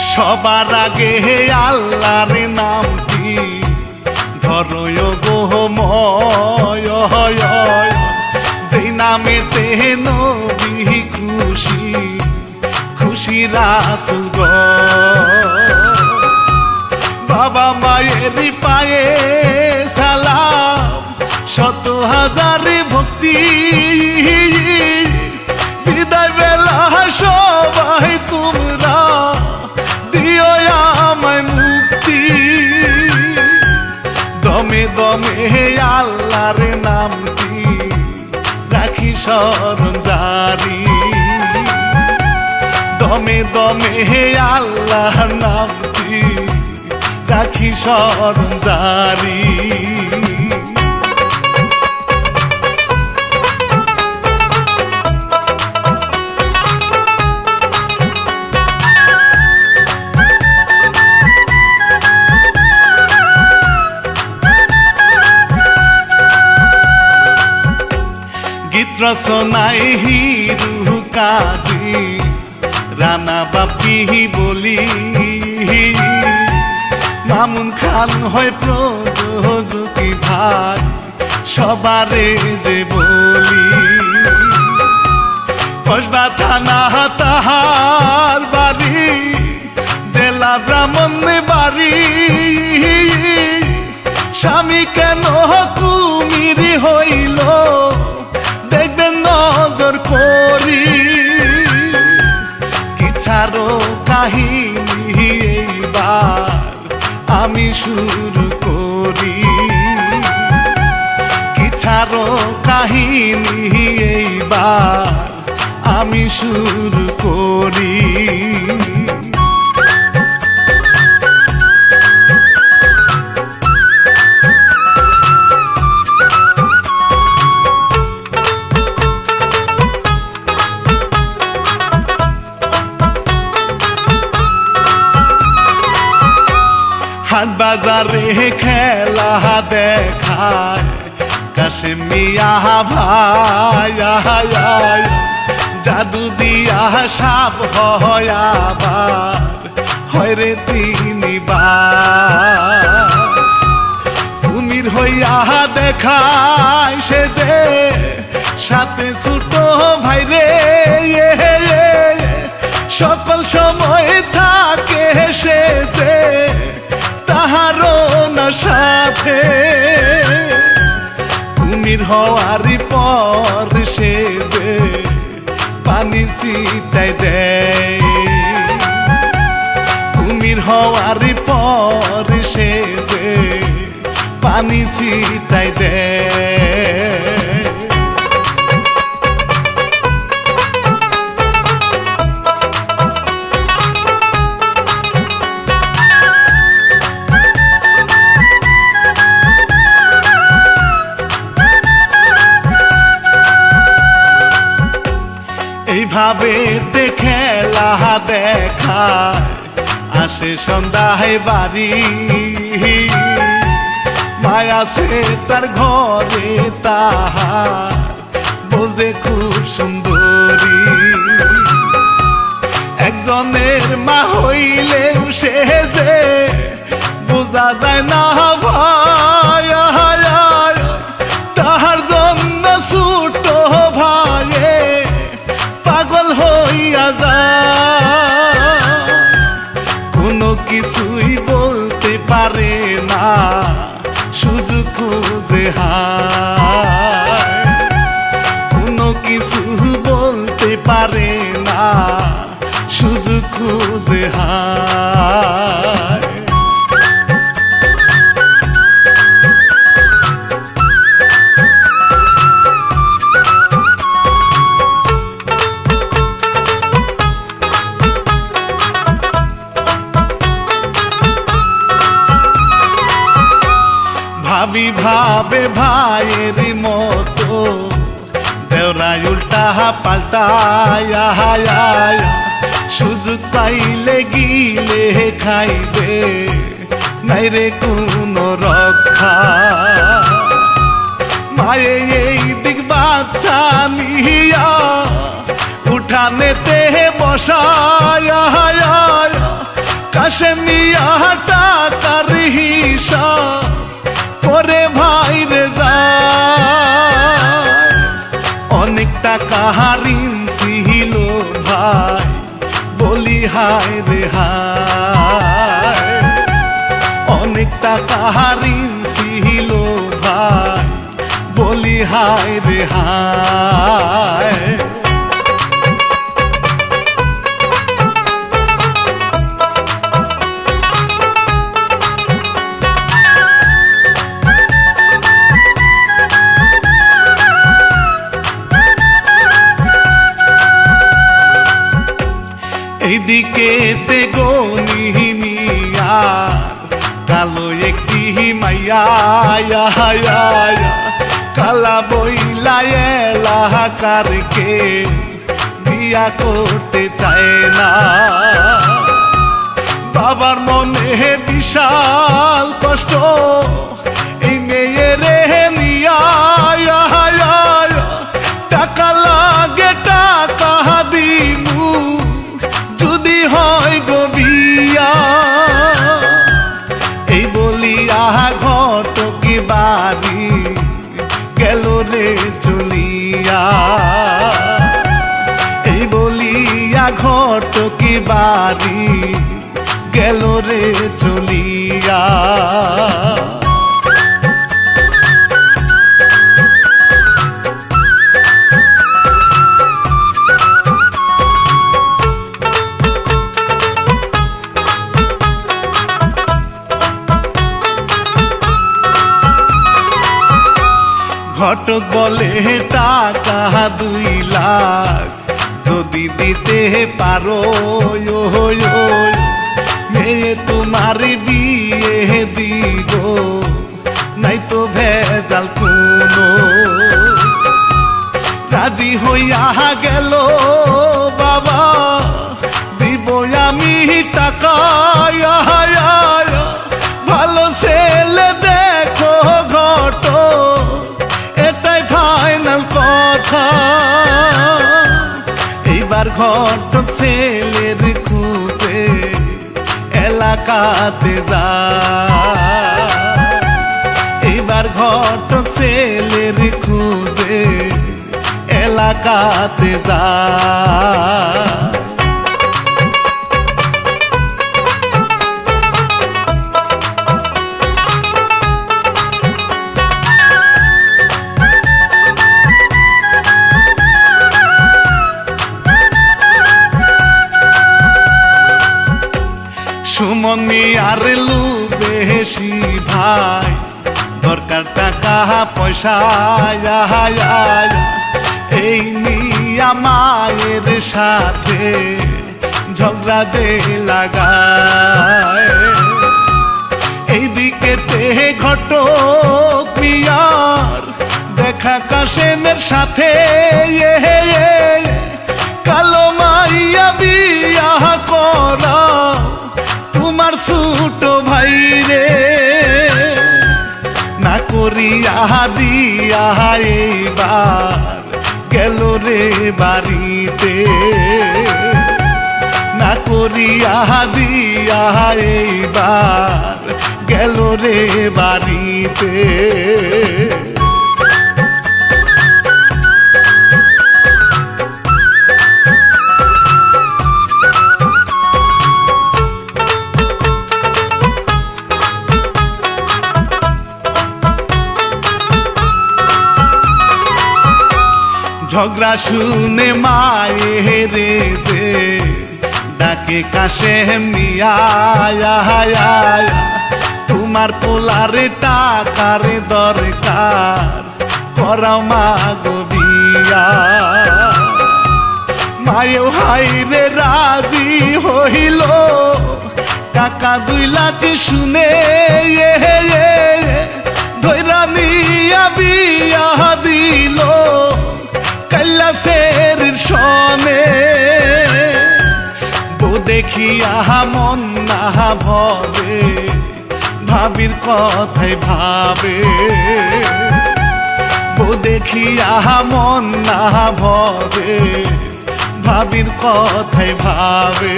সবার আগে আল্লাহর নামটি ধরয় গো ময়, যেই নামেতে নবী খুশি খুশি রাসূল গো। বাবা মায়ের পায়ে সালাম, শত হাজার ভক্তি, বিদায় বেলা সবাই তোমরা দিও আমায় মুক্তি। দমে দমে আল্লাহর নামটি রাখি স্মরণ জারি, দমে দমে আল্লাহর নামটি রাখি স্মরণ জারি। গীত রচনায় হিরু কাজী রানা বাপি বলি, মামুন খান হয় প্রযোজকি ভাই সবারে যে বলি। কসবা থানা তাহার বাড়ি, জেলা ব্রাহ্মণ বাড়ি, স্বামী কেন কুমির হইল দেখবেন নজর করি। কিছারো কাহিনী এইবার আমি শুরু করি, কিছারো কাহিনী এইবার আমি শুরু করি। হাট বাজারে খেলা দেখায় কাশেম মিয়া ভাই, জাদু দিয়া সাপ হয় আবার হয় রে তিনবার। কুমির হইয়া দেখায় সে যে সাথে ছোট ভাই রে, সকল সময় থাকে সে যে তাহারও না সাথে। কুমির হওয়ার পর সে যে পানি ছিটাই দেয়, কুমির হওয়ার পর সে যে পানি ছিটাই দেয়। এইভাবে খেলা দেখায় আসে সন্ধ্যায় বাড়ি, মায়া সে তার ঘরে তাহার বোঝে খুব সুন্দরী। একজনের মা হইলেও সে যে বোঝা যায় না ভাই, তাহার জন্য ছোট ভাইয়ে পাগল হইয়া যায়। কোনো কিছুই বলতে পারে না সুযোগ খুঁজে হায়, কোনো কিছু বলতে পারে না সুযোগ খুঁজে হায়। ভাবি ভাবে ভাইয়ের মতো দেওরাই উল্টা পাল্টায়, সুযোগ পাইলে গিলে খাইবে নাই রে কোনো রক্ষা। মায়ে এই দিক বাচ্চা নিয়া উঠানেতে বসায়, কাশে মিয়া টাকার হিসাব করে ভাইরে যায়। অনেক টাকা ঋণ ছিল ভাই, বলি হায় রে হায়। অনেক টাকা ঋণ ছিল ভাই, বলি হায় রে হায়। এইদিকে তে গনিমিয়া কালো একটি মাইয়া কালা বইলা এলাকারকে বিয়া করতে চায় না। বাবার মনে বিশাল কষ্ট, এই মেয়েরে নিয়া টাকা লাগে টাকা দিমু যদি হয় গো বিয়া। এই বলিয়া ঘটকে বাড়ি গেল রে চলিয়া। এই বলিয়া ঘটকে বাড়ি গেল রে চলিয়া। ঘটক বলে টাকা 2 লাখ যদি দিতে পারো, মেয়ে তোমার বিয়ে দিব, নাই তো ভেজাল কোনো। রাজি হইয়া গেল বাবা, দিব আমি টাকা। ভালো ছেলে দেখো ঘটক, এটাই ফাইনাল কথা। এইবার ঘটক ছেলের খুঁজে এলাকাতে যায়। এইবার ঘটক ছেলের খুঁজে এলাকাতে যায়। সুমন মিয়ার বেশি ভাই, দরকার টাকা পয়সা। এই নিয়া মায়ের সাথে ঝগড়া যে লাগায়। এইদিকে তে ঘটক মিয়ার দেখা কাশেমের সাথে, কালো মাইয়া বিয়া করা তোমার ছোট ভাই রে। না করিয়া দিয়া এইবার গেল রে বাড়িতে। না করিয়া দিয়া এইবার গেল রে বাড়িতে। ঝগড়া শুনে মায়ের যে ডাকে কাশেম মিয়া, তোমার পোলারে টাকার দরকার, করাও মা গো বিয়া। মায়েও হাইরে রাজি হইল, টাকা 2 লাখ শুনে ধৈরা নিয়া বিয়া দিল কৈলাসের সনে। বউ দেখিয়া মন না ভবে, ভাবির কথাই ভাবে। বউ দেখিয়া মন না ভবে, ভাবির কথাই ভাবে।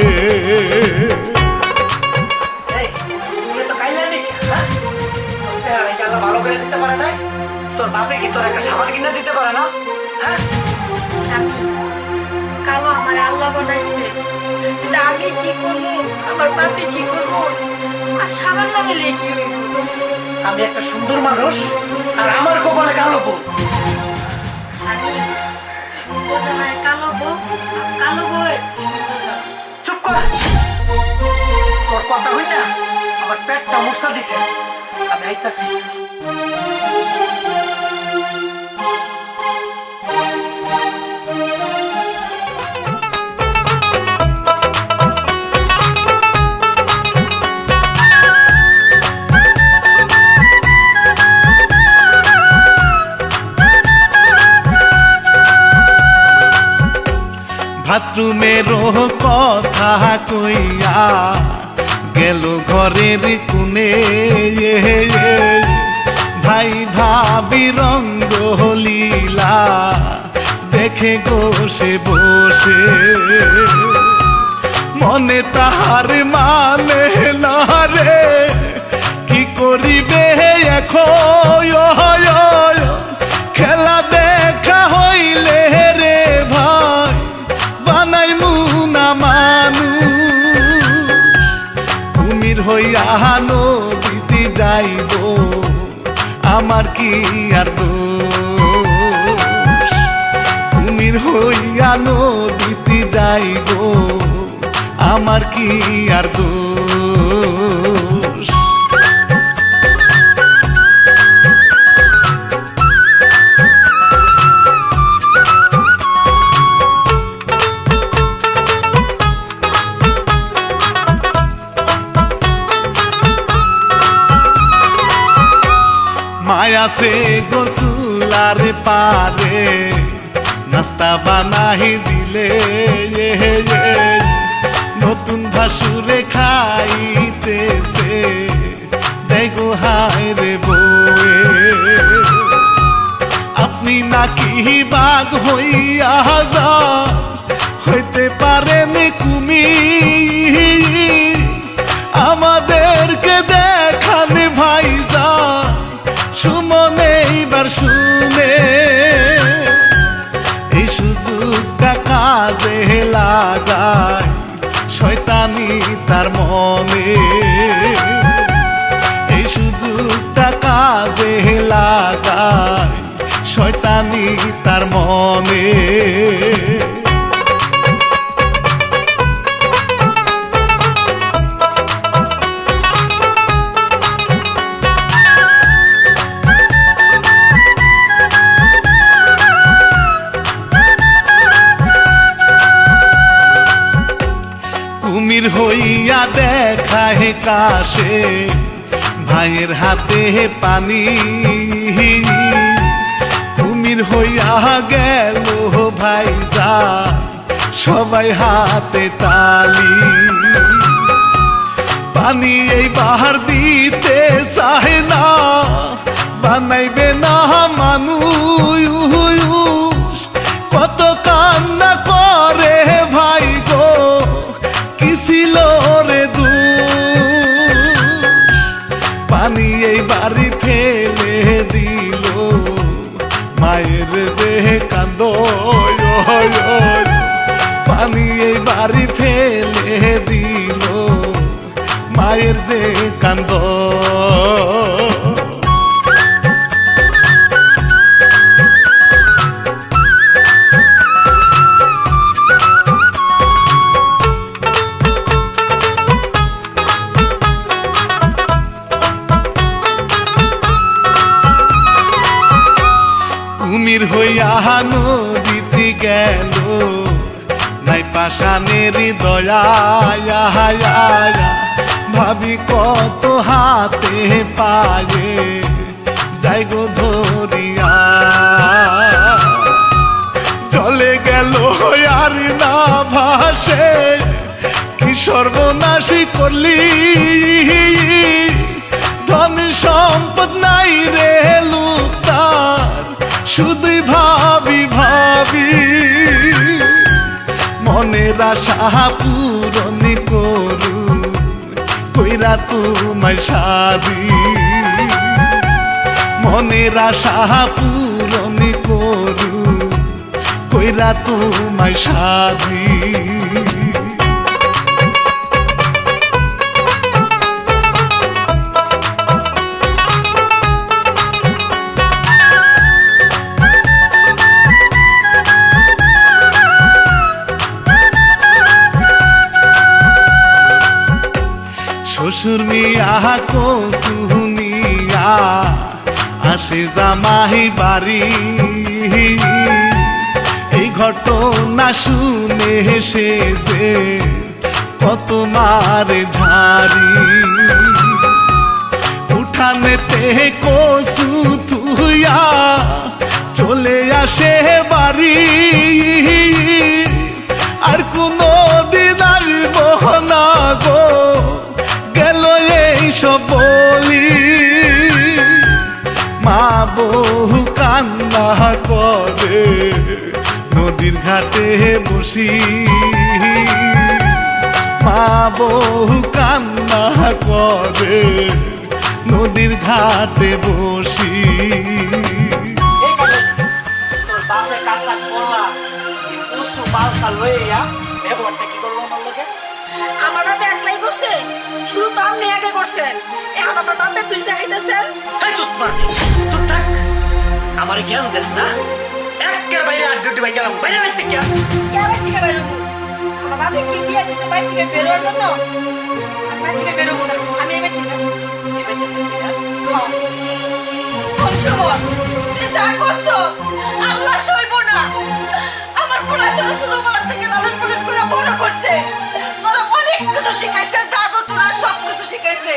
বাপে কি তোর একটা সাবান কিনে দিতে পারে না? হ্যাঁ স্বামী, কালো আমার আল্লাহ বানাইছে, তা আমি কি করবো, আমার বাপে কি করবো, আর সাবান লাগাইলে কি হইব? আমি একটা সুন্দর মানুষ আর আমার কপালে কালো বউ। স্বামী, সুন্দর জামায় কালো বউ আর কালো বউয়ের সুন্দর জামা। চুপ কর, তোর কথা হই না আমার পেটটা মুসা দিছে। আমি আইতাছি। বাথরুমেরও কথা কইয়া গেল ঘরের কোণে, ভাই ভাবি রঙ্গ লীলা দেখে বসে বসে, মনে তাহার মানে না রে কি করিবে এখন, খেলা দেখা হইলে রে ভাই বানাই মুনা মানুষ, কুমির হইয়া নদীতে যাইব আমার কি আর দোষ, কুমির হইয়া নদীতে যাইব আমার কি আর দোষ। মায়া সে গোসুলার পারে নাস্তা বানাই দিলে, নতুন ভাসুরে খাইতেছে দেখো হায় রে বউয়ে, আপনি নাকি বাঘ হইয়া যা হইতে পারেন কুমির, আমাদেরকে দেখান ভাইজা সুমনে এইবার শুনে, এই সুযোগটা কাজে লাগায় শয়তানি তার মনে, এই সুযোগটা কাজে লাগায় শয়তানি তার মনে। কুমির হইয়া দেখায় কাশে ভাইয়ের হাতে পানি, কুমির হইয়া গেল ভাইজা সবাই হাতে তালি, পানি এই বাহার দিতে চায় না বানাইবে না মানুষ, কত কান্না করে ভাই গো কি ছিল রে দুষ, পানি এই বাড়ি ফেলে দিল মায়ের যে কান্দ, পানি এই বাড়ি ফেলে দিল মায়ের যে কান্দ। কুমির হইয়া নদীতে গেল নাই পাষাণের দয়া, ভাবি কত হাতে পায়ে যাই গো ধরিয়া, চলে গেল আর না ভাসে কি সর্বনাশী করলি, ধন সম্পদ নাই রে লুকতার শুধুই ভাবি ভাবি, মনের আশা পূরণ করু কইরা তোমায় শাদি, মনের আশা পূরণ করু কইরা তোমায় সাধি শ্বশুর মিয়া কসুনিয়া আসে জামাই বাড়ি এই ঘটনা শুনে সে যে কত মারে ঝাড়ি উঠানেতে কসু তুইয়া চলে আসে বাড়ি আর কোনো দিন আসবো না গো গেল এইসব বলি মা বহু কান্না করে নদীর ঘাটে বসি মা বহু কান্না করে নদীর ঘাটে বসি তোর বাপে কাঁচা করলা উঁচু বালতা লইয়া ব্যবহারটা কি করলো আমার লোকে আমার বাবা একলাই করছে শুরু তো আপনি আগে করছেন এখন আমার বাপে তুই দেখাইতেছেন হ্যাঁ চুপ মার চুপ থাক আমার জ্ঞান দেশ না একের বাইরে আর দুটি ভাই গেলাম বাইরে বাইরে থেকে কেমন থেকে বেরোবো আমার বাবা কি বিয়ে দিচ্ছে বাইরে থেকে বেরোর জন্য আমি বাইরে থেকে বেরোবো না আমি এবার থেকে যা করছো আল্লাহ সইব না আমার পোলা তোরা ছোটবেলা থেকে লালন পালন করে বড় করছে তোরা অনেক কিছু শিখাইছে জাদু টোনা সব কিছু শিখাইছে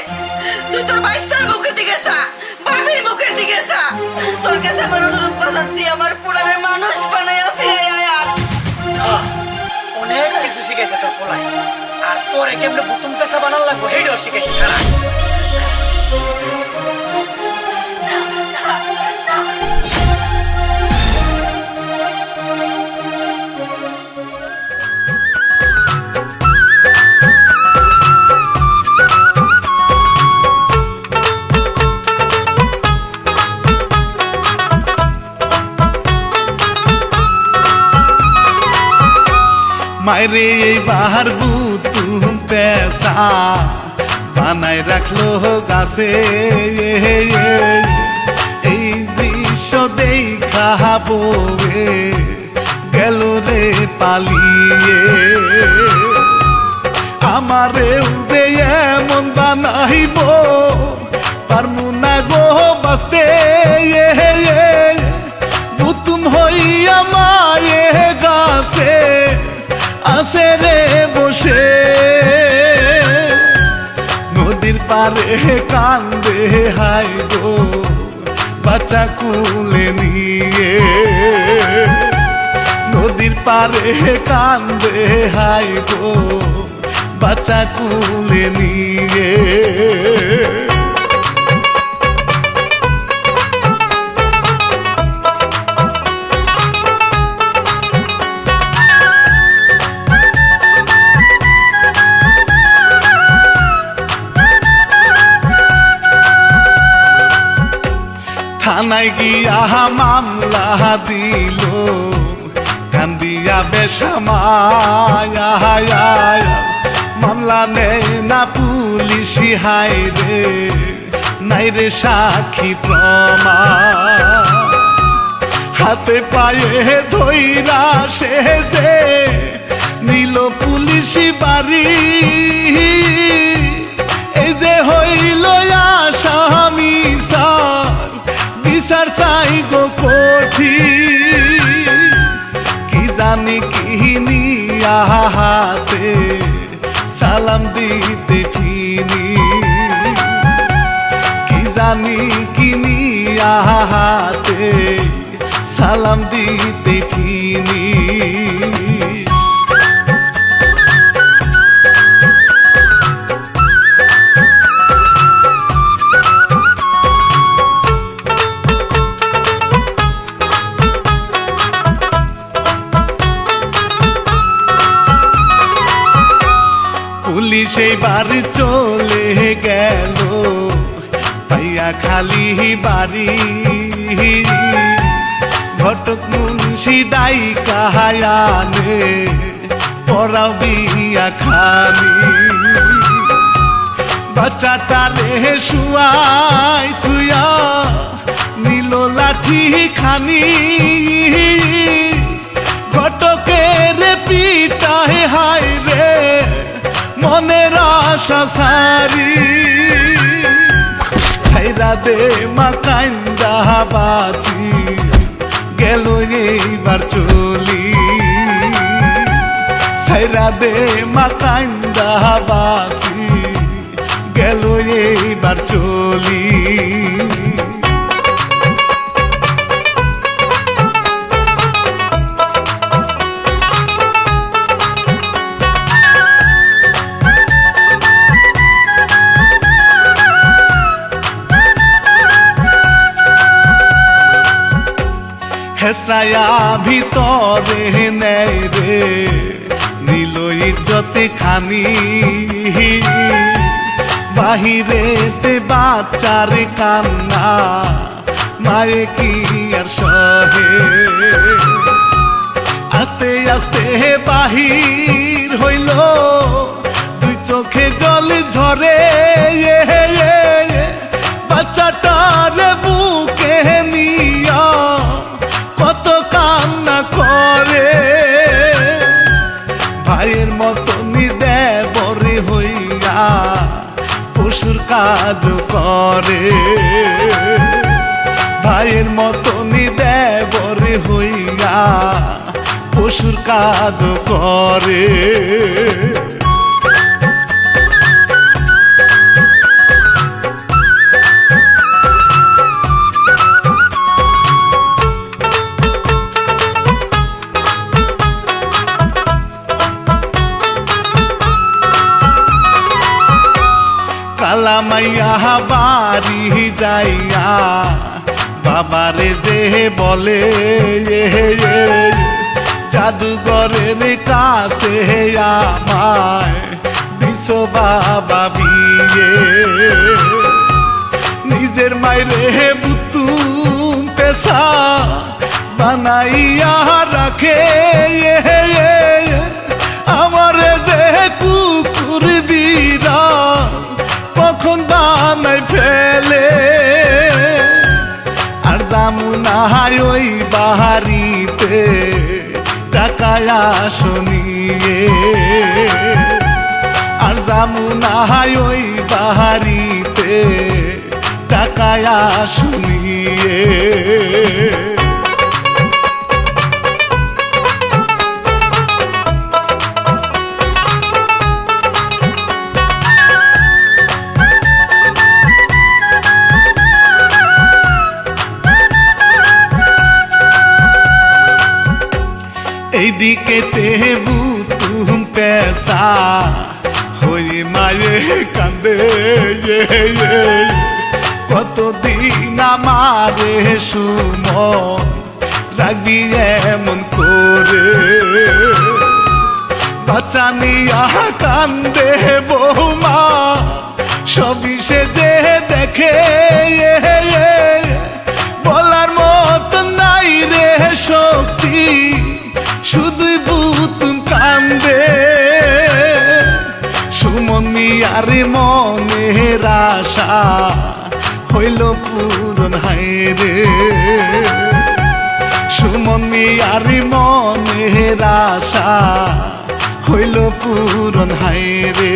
তুই তোর বাইস্তার মুখের দিকে যা বাবির মুখের দিকে যা তোর কাছে আমার অনুরোধ বাজার তুই আমার পোলারে মানুষ বানাইয়া ফিরে আয়া অনেক কিছু শিখাইছে তোর পোলায় আর তোরে কেমনে বুতুম পেশা বানান লাগবো হেডও শিখাইছে খারাপ মায়েরে এই বাহার বুতুম পেশা বানাই রাখলো গাছে এই দৃশ্য দেখা বয়ে গেল রে পালিয়ে আমারেও যে এমন বানাইব পারমু না গো বাঁচতে বুতুম হইয়া মায়ে গাছে আসে রে বসে নদীর পারে কান্দে হাই গো বাচ্চা কুলে নিয়ে নদীর পারে কান্দে হাই গো বাচ্চা কুলে নিয়ে থানায় গিয়া মামলা দিল কান্দিয়া বেশামায়া মামলা নেই না পুলিশি হাই রে নাই রে সাক্ষী প্রমাণ হাতে পায়ে ধইরা সে যে নিল পুলিশি বাড়ি এই যে হইল আসামি সার বিচার চাই গো কোঠি কি জানি কি নিয়া হাতে সালাম দিতে ফিনি কি জানি কি নিয়া হাতে সালাম দিতে ফিনি পুলিশ এইবার চলে গেল পাইয়া খালি বাড়ি ঘটক মুন্সি ডাই কাহায়ানে পরাও বিয়া খানি বাচ্চাটা রে শুয়াই তুইয়া নীল লাঠি খানি ঘটকের পিটায় হাই রে মনের আশা সারি ছাইরা দে মা কান্দা বাঁচি গেল এইবার চলি ছাইরা দে মা কান্দা বাঁচি গেল এইবার চলি হেসরায়া ভিতরে নেই রে নীল ইজ্জতে খানি বাহিরেতে বাচ্চার কান্না মায়ে কি আর সহে আস্তে আস্তে বাহির হইল দুই চোখে জল ঝরে বাচ্চাটার বুকে নিয়া কত কান্না করে ভাইয়ের মতো দেবরে হইয়া পশুর কাজ করে ভাইয়ের মতো দেবরে হইয়া পশুর কাজ করে কালা মাইয়া বাড়ি যাইয়া বাবারে যে বলে জাদুঘরের কাছে আমায় দিস বাবা বিয়ে নিজের মাইরে বুতুম পেশা বানাইয়া রাখে আমার যে কুকুর বিরা কখন বানাই ফেলে আর জামুনা ওই বাহারিতে টাকায়া শুনিয়ে আর জামুনা ওই বাহারিতে টাকায়া শুনিয়ে এইদিকে তেবু তুম পেশা হই মায়ে কান্দে কতদিন আমারে সুমন রাখবি এমন করে বাচ্চা নিয়া কান্দে বৌমা সবই সে যে দেখে বলার মতো নাই রে শক্তি শুধুই বুতুম কান্দে সুমন মিয়ার মনের আশা হইল পূরণ হায়রে সুমন মিয়ার মনের আশা হইল পূরণ হায়রে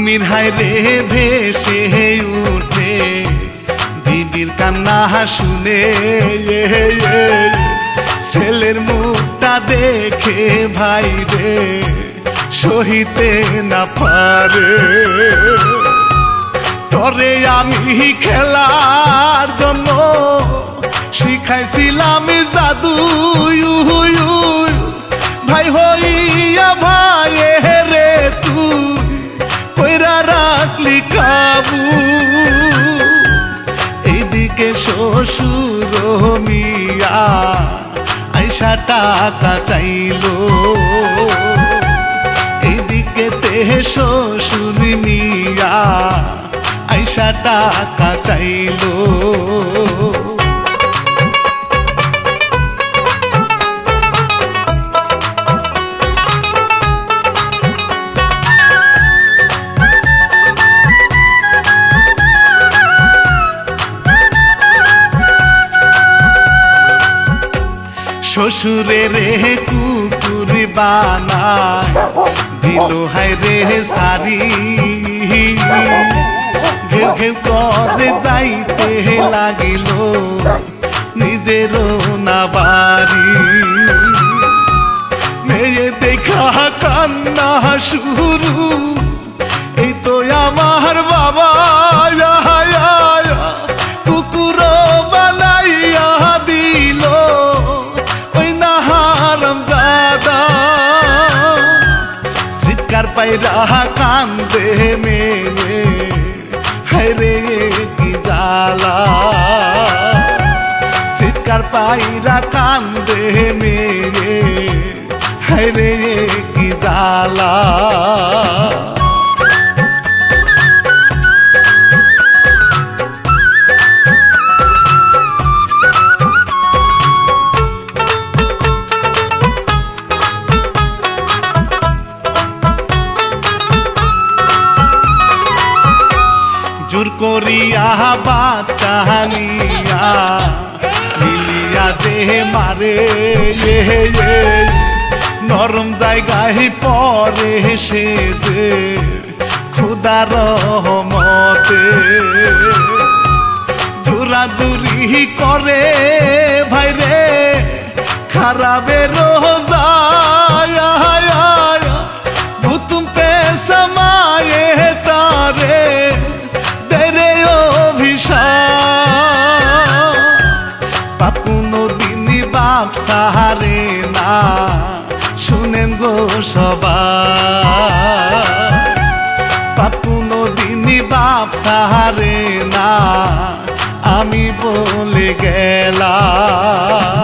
কুমির হায় রে ভেসে উঠে দিদির কান্না শুনে ছেলের মুখটা দেখে ভাই রে সহিতে না পারে তরে আমি খেলার জন্য শিখাইছিলাম জাদু ভাই হইয়া ভাই রে তুই কইরা রাখ টাকা চাইলো, এদিকে তে শ্বশুর মিয়া আইসা টাকা চাইলো। শ্বশুরে রে কুকুর বানায় দিল হায় রে সারি, ঘেউ ঘেউ করে যাইতে লাগিল নিজেরও না বাড়ি। মেয়ে দেখা কান্না শুরু, এই তো আমার বাবা কুকুর বানাইয়া দিল ওই না হারামজাদা। চিৎকার পাইরা কান্দে মেয়ে, হায় রে কি জ্বালা। চিৎকার পাইরা কান্দে মেয়ে, হায় রে কি জ্বালা। জোর করিয়া বাচ্চা নিয়া মিলিয়া দেহে মারে, নরম জায়গায় পরে সে যে খুদার রহমতে। জোরাজুরি করে ভাইরে খারাপের রোজায়, ভুতুম পে সমায়ে তারে দেরে অভিশাপ। পাপ কোনো দিনই বাপ সাহারে না, শুনেন গো সবাই। পাপ কোনো দিনই বাপ সাহারে না, আমি বলে গেলাম।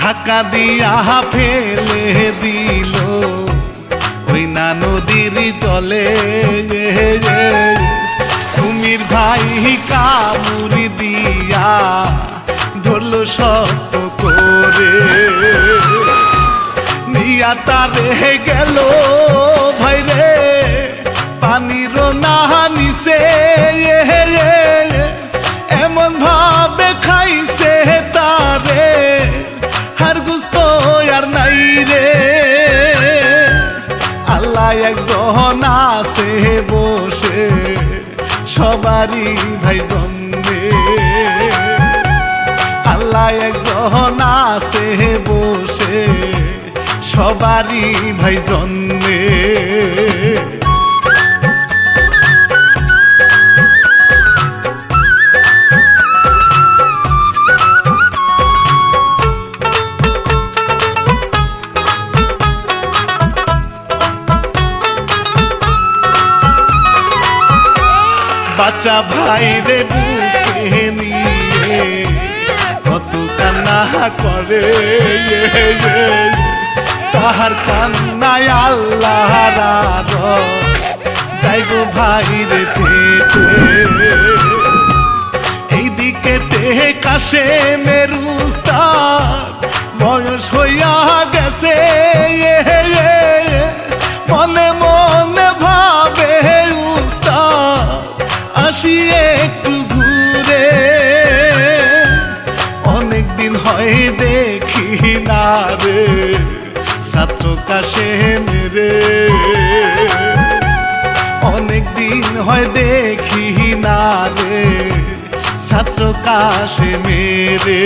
ধাক্কা দিয়া ফেলে দিল ওই না নদীর জলে। কুমির ভাই কামুরি দিয়া ধরল শক্ত করে, নিয়া তারে গেল ভাইরে পানির না নিচে। এমন ভাবে খাইছে তারে আর গুস্ত আর নাই রে। আল্লাহ একজন আছে বসে সবারই ভাই জন্মে, আল্লাহ একজন আছে বসে সবারই ভাই জন্মে। বাচ্চা ভাই রে বুকে নিয়ে কত কান্না করে, তাহার কান্নায় আল্লাহ যাই গো ভাই রে পেটে। এইদিকে তে কাশে মেরুস্তাদ বয়স হইয়া গেছে, মনে মনে ভাবে উস্তাদ আসি একটু ঘুরে। অনেকদিন হয় দেখি না রে ছাত্র কাশে মেরে, অনেকদিন হয় দেখি না রে ছাত্র কাশে মেরে।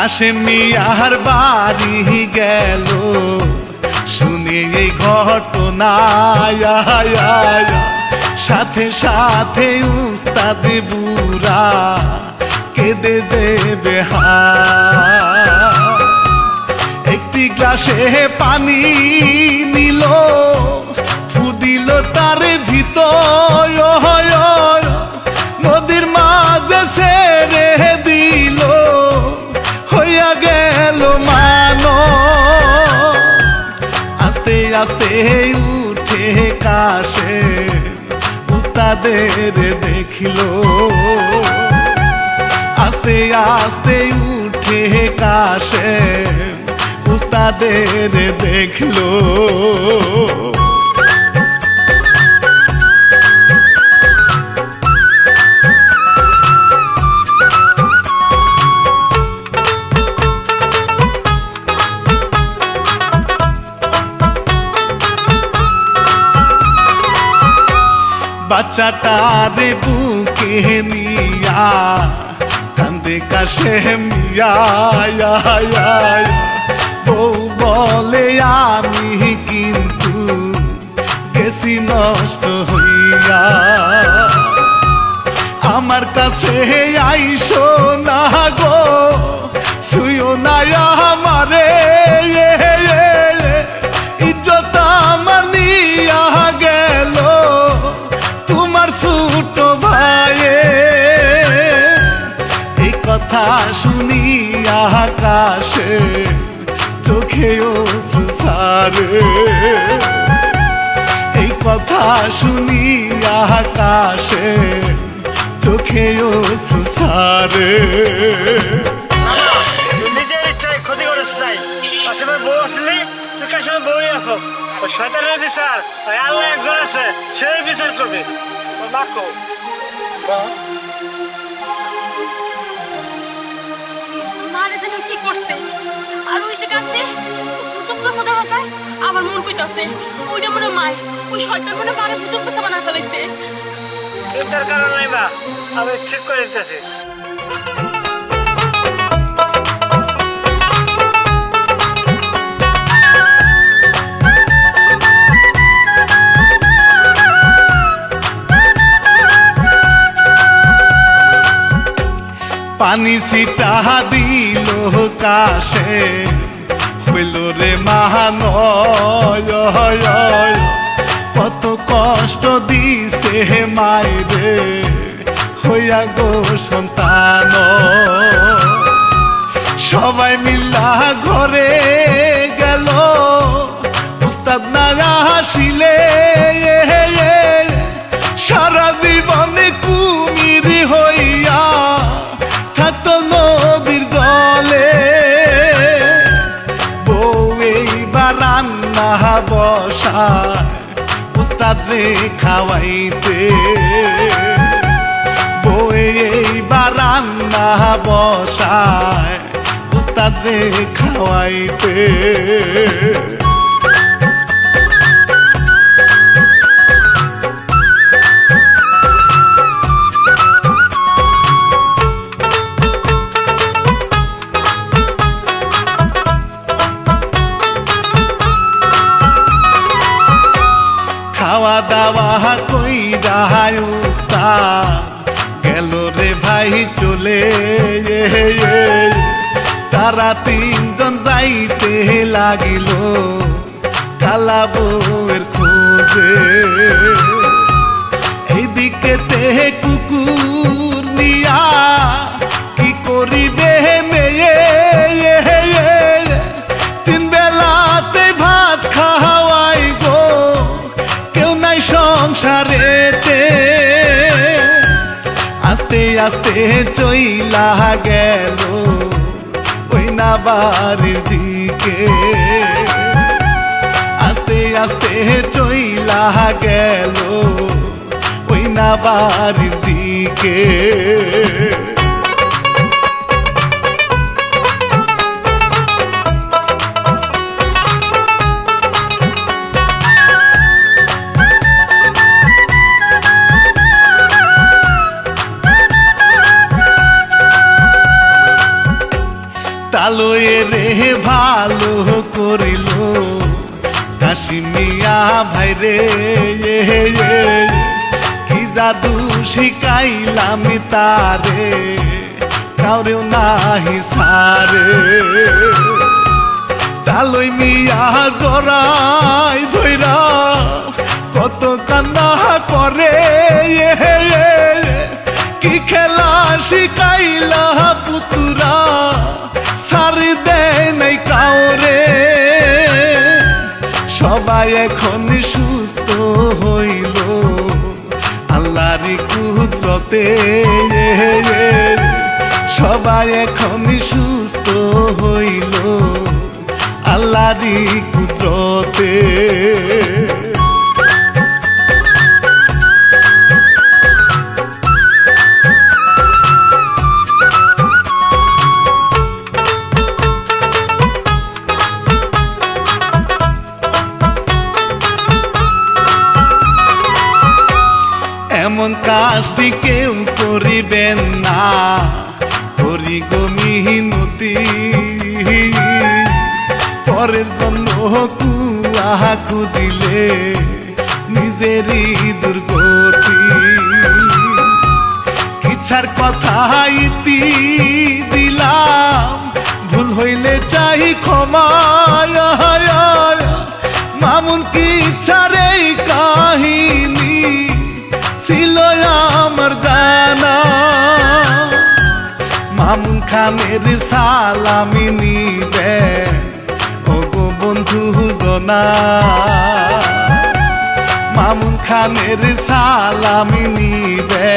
কাশেম মিয়ার বাড়ি গেল শুনে এই ঘটনা সাথে সাথে উস্তাদ বুড়া কেঁদে দেবে একটি গ্লাসে পানি নিল ফুদিল তার ভিতর নদীর মাঝে ছেড়ে দিল হইয়া গেল মানো আস্তে আস্তে উঠে কাশে উস্তাদের দেখিল আস্তে আস্তে উঠে কাশে উস্তাদের দেখলো বাচ্চাটারে বুকে নিয়া কান্দে কাশেম মিয়া বউ বলে আমি কিন্তু গেছি নষ্ট হইয়া আমার কাছে আইসো না গো শুইও না আমারে ইজ্জত আমার নিয়া গেল তোমার ছোট ভাইয়ে এই কথা শুনিয়া আকাশে চোখে অশ্রু সারে এই কথা শুনিয়া আকাশে চোখে অশ্রু সারে নিজের ইচ্ছায় ক্ষতি করিস নাই কাশেমের বউ আসলি তুই কাশেমের বউই আছো ওই শয়তানের বিচার ওই আল্লাহ একজন আছে সেই বিচার করবে ওর মাকো মারে যেন কি করছে আর ওই যে কাছে ভূতম কাছে দেখা যায় আমার মন কইতাছে ওইটা মনে মায় ওই শয়তান মনে মারে ভূতম কাছে বানা ফেলাইছে চিন্তার কারণ নাই বা আমি ঠিক করে দিতেছি পানি ছিটা দিল কাশে হইল রে মহানয় কত কষ্ট দিছে মাইরে হইয়া গো সন্তান সবাই মিল্লা ঘরে গেল উস্তাদ না আসিলে সারা জীবনে কুমির হইয়া থাকতো নদীর জলে বউ এইবার রান্না বসায় উস্তাদ রে খাওয়াইতে বউ এইবার রান্না বসায় উস্তাদ রে খাওয়াইতে খাওয়া দাওয়া কইরা উস্তাদ গেল রে ভাই চলে তারা তিনজন যাইতে লাগিল কালা বউয়ের খোঁজে এইদিকে তে কুকুর নিয়া কি করিবে মেয়ে তিন বেলাতে ভাত খাওয়াই গো কেউ নাই সংসারেতে আস্তে আস্তে চইলা গেল ওই না বাড়ির দিকে আস্তে আস্তে চইলা গেল ওই না বাড়ির দিকে ডালয়ে রে ভালো করিল কাশিমিয়া ভাই রে কি জাদু শিখাইলাম তারে কাউরেও নাহি সারে ডালই মিয়া জড়াই ধইরা কত কান্না করে কি খেলা শিখাইলা পুতুরা সারি দেয় নাই কাউরে সবাই এখন সুস্থ হইল আল্লাহর কুদরতে সবাই এখন সুস্থ হইল আল্লাহর কুদরতে এমন কাজটি কেউ করিবেন না করি গো মিনতি পরের জন্য কুয়া খুদিলে নিজেরই দুর্গতি ইচ্ছার কথা ইতি দিলাম ভুল হইলে চাই ক্ষমা মামুন কি ইচ্ছার এই কাহিনী ছিল আমার জানা মামুন খানের সালামি নিবে ও গো বন্ধু জনা মামুন খানের সালামি নিবে